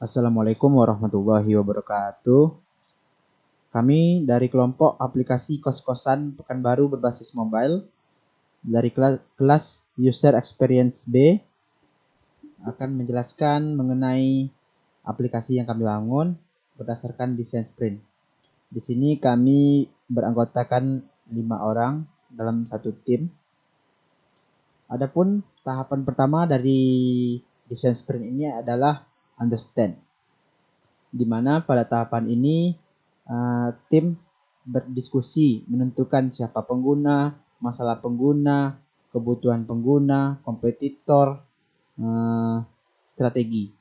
Assalamualaikum warahmatullahi wabarakatuh. Kami dari kelompok aplikasi kos-kosan Pekanbaru berbasis mobile dari kelas User Experience B akan menjelaskan mengenai aplikasi yang kami bangun berdasarkan desain sprint. Di sini kami beranggotakan 5 orang dalam satu tim. Adapun tahapan pertama dari desain sprint ini adalah understand, di mana pada tahapan ini tim berdiskusi menentukan siapa pengguna, masalah pengguna, kebutuhan pengguna, kompetitor, strategi.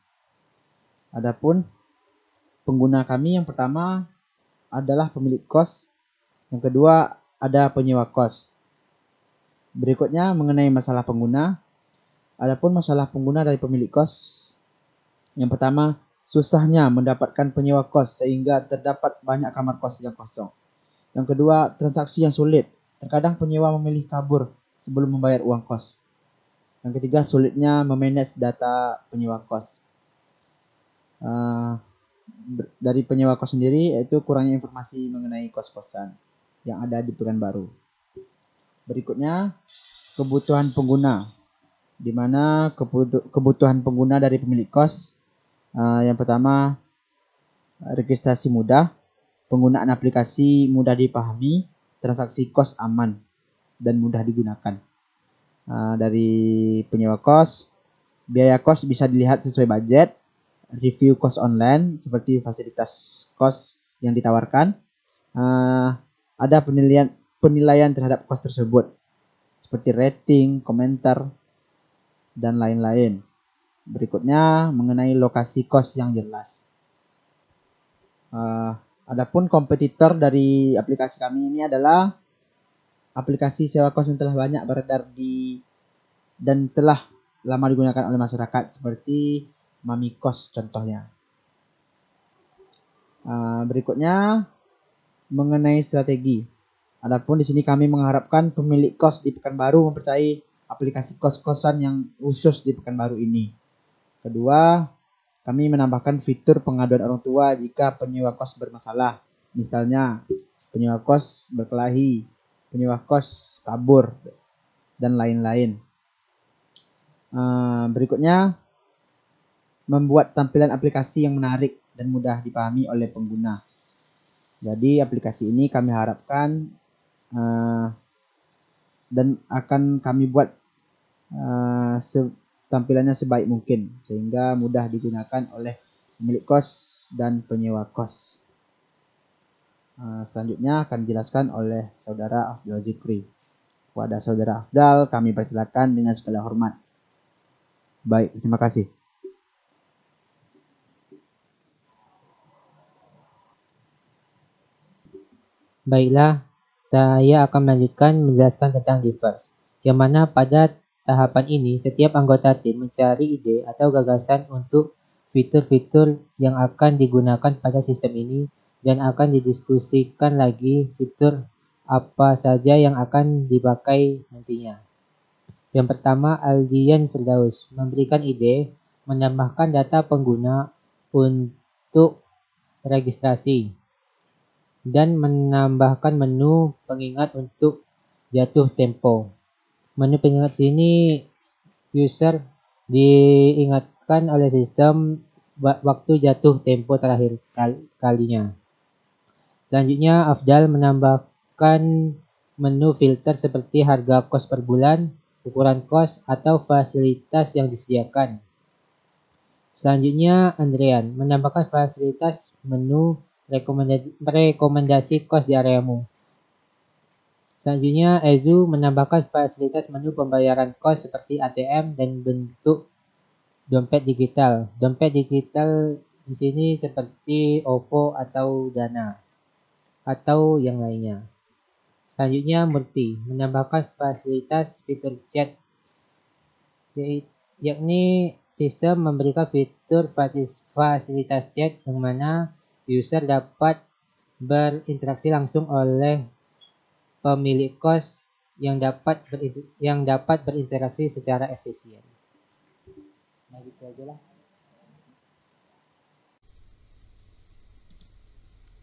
Adapun pengguna kami yang pertama adalah pemilik kos, yang kedua ada penyewa kos. Berikutnya mengenai masalah pengguna. Adapun masalah pengguna dari pemilik kos, yang pertama, susahnya mendapatkan penyewa kos sehingga terdapat banyak kamar kos yang kosong. Yang kedua, transaksi yang sulit. Terkadang penyewa memilih kabur sebelum membayar uang kos. Yang ketiga, sulitnya memanage data penyewa kos. Dari penyewa kos sendiri, yaitu kurangnya informasi mengenai kos-kosan yang ada di Pekanbaru. Berikutnya, kebutuhan pengguna, di mana kebutuhan pengguna dari pemilik kos, yang pertama, registrasi mudah, penggunaan aplikasi mudah dipahami, transaksi kos aman dan mudah digunakan. Dari penyewa kos, biaya kos bisa dilihat sesuai budget, review kos online seperti fasilitas kos yang ditawarkan, ada penilaian terhadap kos tersebut seperti rating, komentar, dan lain-lain. Berikutnya mengenai lokasi kos yang jelas. Adapun kompetitor dari aplikasi kami ini adalah aplikasi sewa kos yang telah banyak beredar dan telah lama digunakan oleh masyarakat seperti Mami Kos contohnya. Berikutnya mengenai strategi. Adapun di sini kami mengharapkan pemilik kos di Pekanbaru mempercayai aplikasi kos-kosan yang khusus di Pekanbaru ini. Kedua, kami menambahkan fitur pengaduan orang tua jika penyewa kos bermasalah. Misalnya, penyewa kos berkelahi, penyewa kos kabur, dan lain-lain. Berikutnya, membuat tampilan aplikasi yang menarik dan mudah dipahami oleh pengguna. Jadi, aplikasi ini kami harapkan dan akan kami buat tampilannya sebaik mungkin sehingga mudah digunakan oleh pemilik kos dan penyewa kos. Selanjutnya akan dijelaskan oleh Saudara Afdal Zikri. Kepada Saudara Afdal, kami persilakan dengan segala hormat. Baik, terima kasih. Baiklah, saya akan melanjutkan menjelaskan tentang Diverse, yang mana pada tahapan ini setiap anggota tim mencari ide atau gagasan untuk fitur-fitur yang akan digunakan pada sistem ini dan akan didiskusikan lagi fitur apa saja yang akan dipakai nantinya. Yang pertama, Aldian Firdaus memberikan ide menambahkan data pengguna untuk registrasi dan menambahkan menu pengingat untuk jatuh tempo. Menu pengingat sini user diingatkan oleh sistem waktu jatuh tempo terakhir kalinya. Selanjutnya, Afdal menambahkan menu filter seperti harga kos per bulan, ukuran kos, atau fasilitas yang disediakan. Selanjutnya, Andrean menambahkan fasilitas menu rekomendasi kos di areamu. Selanjutnya, Ezu menambahkan fasilitas menu pembayaran kos seperti ATM dan bentuk dompet digital. Dompet digital di sini seperti OVO atau Dana atau yang lainnya. Selanjutnya, Murti menambahkan fasilitas fitur chat, yakni sistem memberikan fitur fasilitas chat yang mana user dapat berinteraksi langsung oleh pemilik kos yang dapat berinteraksi secara efisien. Nah, gitu aja lah.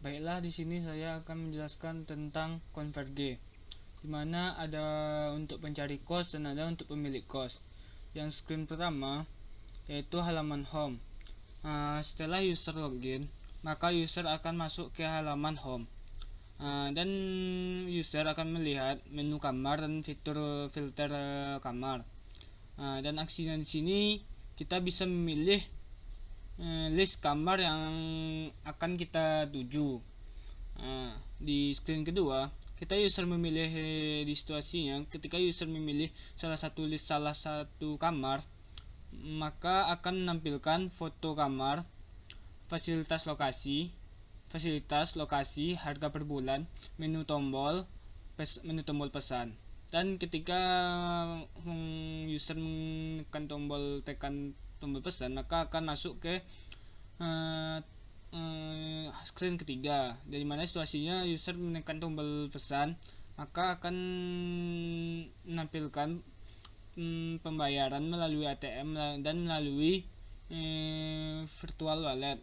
Baiklah, di sini saya akan menjelaskan tentang Converge, di mana ada untuk pencari kos dan ada untuk pemilik kos. Yang screen pertama yaitu halaman home. Setelah user login, maka user akan masuk ke halaman home. Dan user akan melihat menu kamar dan fitur filter kamar. Dan aksinya di sini kita bisa memilih list kamar yang akan kita tuju. Di screen kedua, kita user memilih di situasinya. Ketika user memilih salah satu kamar, maka akan menampilkan foto kamar, fasilitas lokasi, harga per bulan, menu tombol pesan. Dan ketika user tekan tombol pesan, maka akan masuk ke screen ketiga, dari mana situasinya user menekan tombol pesan, maka akan menampilkan pembayaran melalui ATM dan melalui virtual wallet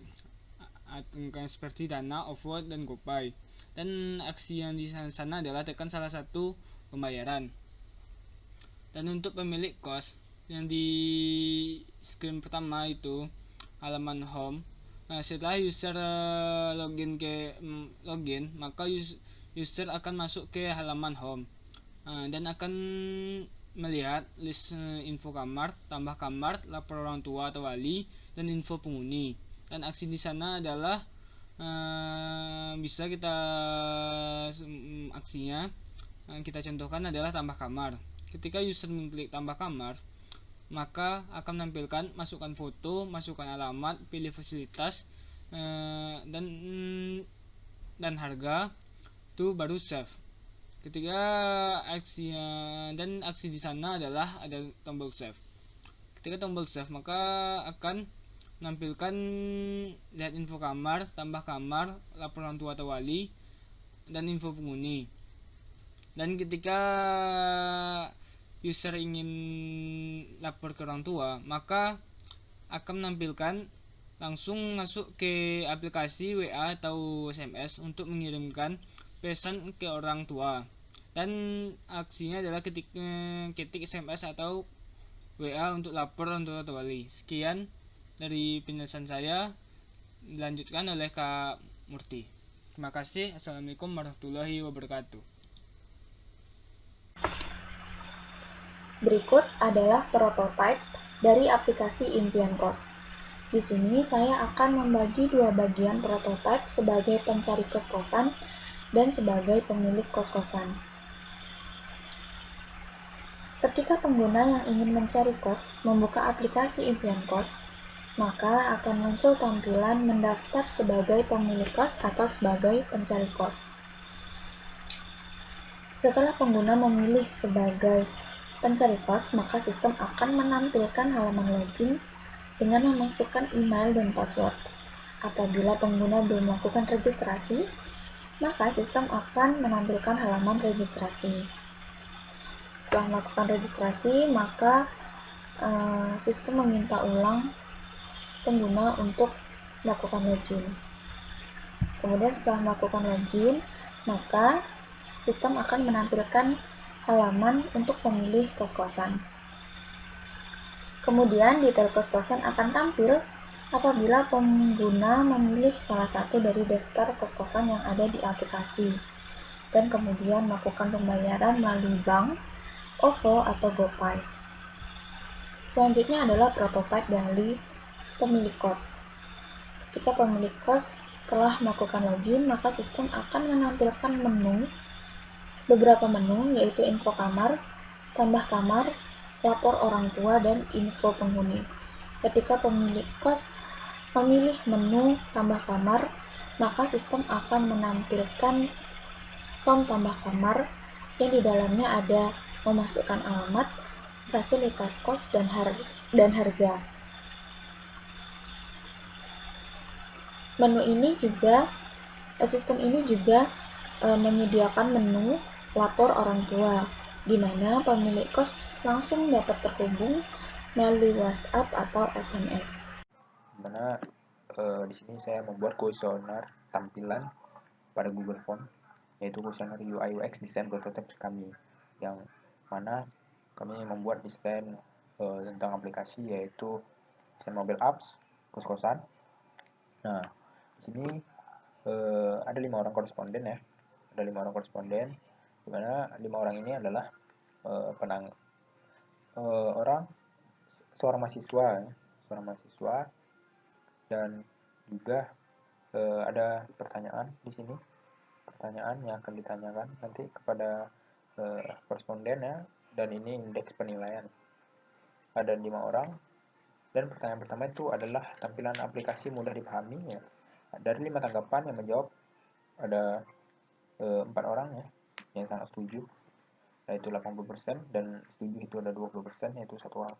seperti Dana, OVO, dan GoPay. Dan aksi yang di sana adalah tekan salah satu pembayaran. Dan untuk pemilik kos yang di screen pertama itu halaman home, setelah user login, maka user akan masuk ke halaman home dan akan melihat list info kamar, tambah kamar, lapor orang tua atau wali, dan info penghuni. Dan aksi di sana adalah bisa kita aksinya kita contohkan adalah tambah kamar. Ketika user mengklik tambah kamar, maka akan menampilkan masukkan foto, masukkan alamat, pilih fasilitas, dan harga, itu baru save. Ketika aksi di sana adalah ada tombol save. Ketika tombol save, maka akan menampilkan lihat info kamar, tambah kamar, laporan tua atau wali, dan info penghuni. Dan ketika user ingin lapor ke orang tua, maka akan menampilkan langsung masuk ke aplikasi WA atau SMS untuk mengirimkan pesan ke orang tua. Dan aksinya adalah ketik SMS atau WA untuk lapor orang tua atau wali. Sekian dari penjelasan saya, dilanjutkan oleh Kak Murti. Terima kasih. Assalamualaikum warahmatullahi wabarakatuh. Berikut adalah prototipe dari aplikasi Impian Kos. Di sini saya akan membagi dua bagian prototipe sebagai pencari kos-kosan dan sebagai pemilik kos-kosan. Ketika pengguna yang ingin mencari kos membuka aplikasi Impian Kos, maka akan muncul tampilan mendaftar sebagai pemilik kos atau sebagai pencari kos. Setelah pengguna memilih sebagai pencari kos, maka sistem akan menampilkan halaman login dengan memasukkan email dan password. Apabila pengguna belum melakukan registrasi, maka sistem akan menampilkan halaman registrasi. Setelah melakukan registrasi, maka sistem meminta ulang pengguna untuk melakukan login. Kemudian setelah melakukan login, maka sistem akan menampilkan halaman untuk pemilih kos-kosan. Kemudian detail kos-kosan akan tampil apabila pengguna memilih salah satu dari daftar kos-kosan yang ada di aplikasi dan kemudian melakukan pembayaran melalui bank, OVO, atau GoPay. Selanjutnya adalah prototipe dari pemilik kos. Ketika pemilik kos telah melakukan login, maka sistem akan menampilkan beberapa menu, yaitu info kamar, tambah kamar, lapor orang tua, dan info penghuni. Ketika pemilik kos memilih menu tambah kamar, maka sistem akan menampilkan form tambah kamar yang di dalamnya ada memasukkan alamat, fasilitas kos, dan harga. Sistem ini juga menyediakan menu lapor orang tua, di mana pemilik kos langsung dapat terhubung melalui WhatsApp atau SMS. Dimana di sini saya membuat kuesioner tampilan pada Google Form, yaitu kuesioner UI UX desain prototipe kami, yang mana kami membuat desain tentang aplikasi, yaitu desain mobile apps kos-kosan. Nah, di sini ada 5 orang koresponden ya, ada 5 orang koresponden, di mana 5 orang ini adalah seorang mahasiswa, dan juga ada pertanyaan di sini, pertanyaan yang akan ditanyakan nanti kepada koresponden ya, dan ini indeks penilaian. Ada 5 orang, dan pertanyaan pertama itu adalah tampilan aplikasi mudah dipahami ya. Dari 5 tanggapan yang menjawab ada 4 orang ya yang sangat setuju, yaitu 80%, dan setuju itu ada 20%, yaitu 1 orang.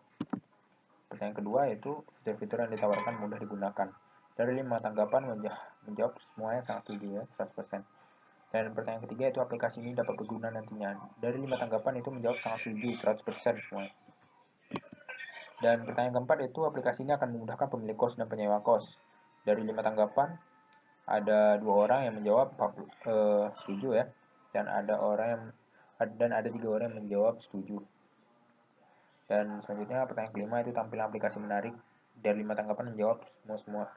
Pertanyaan kedua yaitu fitur-fitur yang ditawarkan mudah digunakan. Dari 5 tanggapan menjawab semuanya sangat setuju ya, 100%. Dan pertanyaan ketiga itu aplikasi ini dapat berguna nantinya. Dari 5 tanggapan itu menjawab sangat setuju, 100% semuanya. Dan pertanyaan keempat itu aplikasi ini akan memudahkan pemilik kos dan penyewa kos. Dari 5 tanggapan ada 2 orang yang menjawab setuju ya, dan ada 3 orang yang menjawab setuju. Dan selanjutnya pertanyaan kelima itu tampilan aplikasi menarik. Dari 5 tanggapan menjawab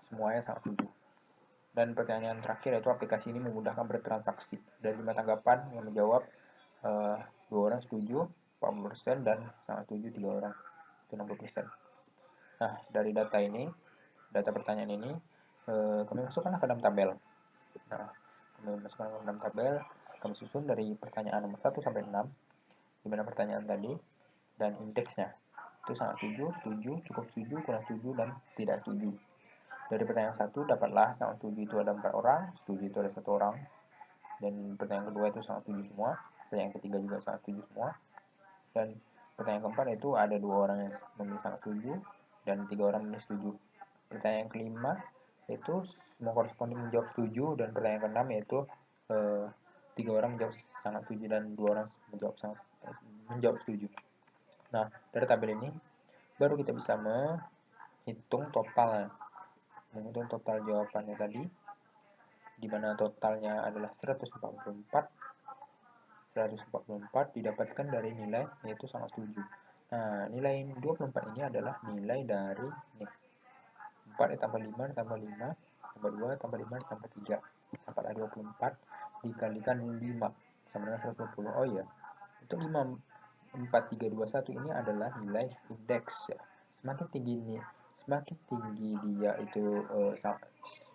semuanya sangat setuju. Dan pertanyaan terakhir yaitu aplikasi ini memudahkan bertransaksi. Dari 5 tanggapan yang menjawab 2 orang setuju, 40%, dan sangat setuju 3 orang, itu 60%. Nah, dari data pertanyaan ini kami masukkanlah ke dalam tabel. Nah, kami masukkan ke dalam tabel, kami susun dari pertanyaan nomor 1 sampai 6, di mana pertanyaan tadi dan indeksnya itu sangat setuju, cukup setuju, kurang setuju, dan tidak setuju. Dari pertanyaan 1 dapatlah sangat setuju itu ada 4 orang, setuju itu ada 1 orang, dan pertanyaan kedua itu sangat setuju semua, pertanyaan ketiga juga sangat setuju semua, dan pertanyaan keempat itu ada 2 orang yang memilih sangat setuju dan 3 orang memilih setuju. Pertanyaan kelima itu semua koresponden menjawab setuju, dan pertanyaan keenam yaitu 3 orang menjawab sangat setuju dan 2 orang menjawab setuju. Nah, dari tabel ini baru kita bisa menghitung total jawabannya tadi, di mana totalnya adalah 144 didapatkan dari nilai yaitu sangat setuju. Nah, nilai 24 ini adalah nilai dari 4 tambah 5 tambah 5 tambah 2 tambah 5 tambah 3, dapatlah 24 dikalikan 5 sama dengan 120. Oh iya, itu 5, 4, 3, 2, 1 ini adalah nilai indeks ya. Semakin tinggi dia itu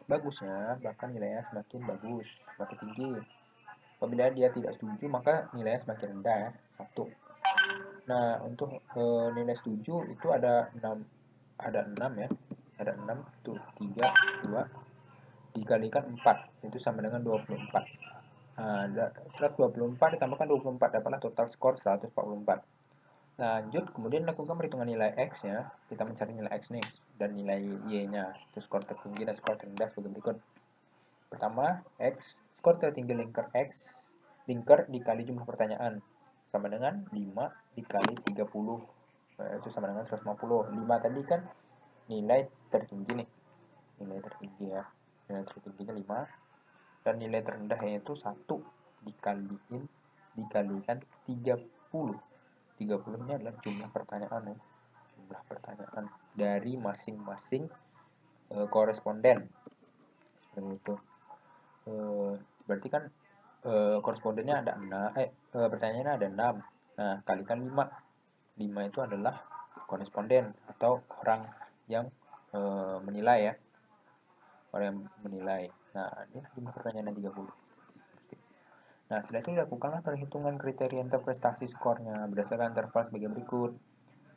bagusnya, bahkan nilainya semakin bagus, semakin tinggi. Apabila dia tidak setuju, maka nilainya semakin rendah ya, 1. Nah, untuk nilai setuju itu ada 6 ya. Ada 6 tuh, 3, 2 dikalikan 4 itu sama dengan 24. Nah, 124 ditambahkan 24 dapatlah total skor 144. Lanjut, kemudian lakukan perhitungan nilai X ya. Kita mencari nilai X nih dan nilai Y-nya. Itu skor tertinggi dan skor terendah sebagai berikut. Pertama, X, skor tertinggi linker X, linker dikali jumlah pertanyaan sama dengan 5 dikali 30. Nah, itu sama dengan 150. 5 tadi kan nilai tertinggi nih. Nilai tertinggi ya. Nilai tertingginya 5. Dan nilai terendah yaitu 1 dikalikan 30. 30 ini adalah jumlah pertanyaan ya. Jumlah pertanyaan dari masing-masing koresponden. Begitu. Berarti kan korespondennya ada 6, pertanyaannya ada 6. Nah, kalikan 5. 5 itu adalah koresponden atau orang yang menilai ya. Orang yang menilai. Nah, ini jumlah pertanyaan 30. Nah, setelah itu dilakukanlah perhitungan kriteria interpretasi skornya berdasarkan interval sebagai berikut.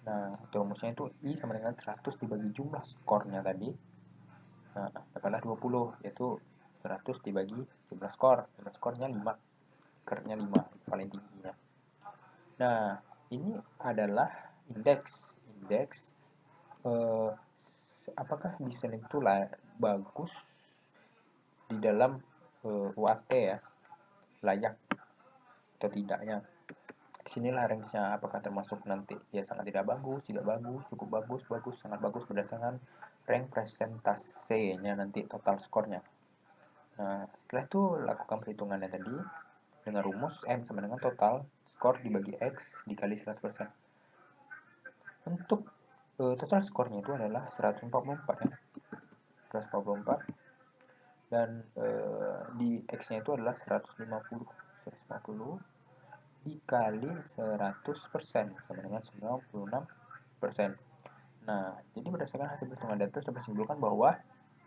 Nah, rumusnya itu I sama dengan 100 dibagi jumlah skornya tadi. Nah, dapatlah 20, yaitu 100 dibagi jumlah skor. Jumlah skornya 5. Kernya 5, paling tingginya. Nah, ini adalah indeks. Apakah desain itu bagus di dalam UAT ya, layak atau tidaknya. Disinilah range-nya, apakah termasuk nanti ya sangat tidak bagus, cukup bagus, sangat bagus berdasarkan rank presentasenya nanti total skornya. Nah, setelah itu lakukan perhitungannya tadi dengan rumus M sama dengan total skor dibagi X dikali 100%. Untuk total skornya itu adalah 144 ya. 144 dan di X-nya itu adalah 150 dikali 100% sama dengan 96%. Nah, jadi berdasarkan hasil perhitungan data dapat disimpulkan bahwa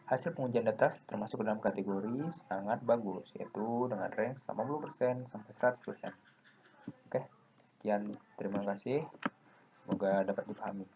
hasil pengujian data termasuk dalam kategori sangat bagus, yaitu dengan range 80% sampai 100%. Oke, sekian, terima kasih. Semoga dapat dipahami.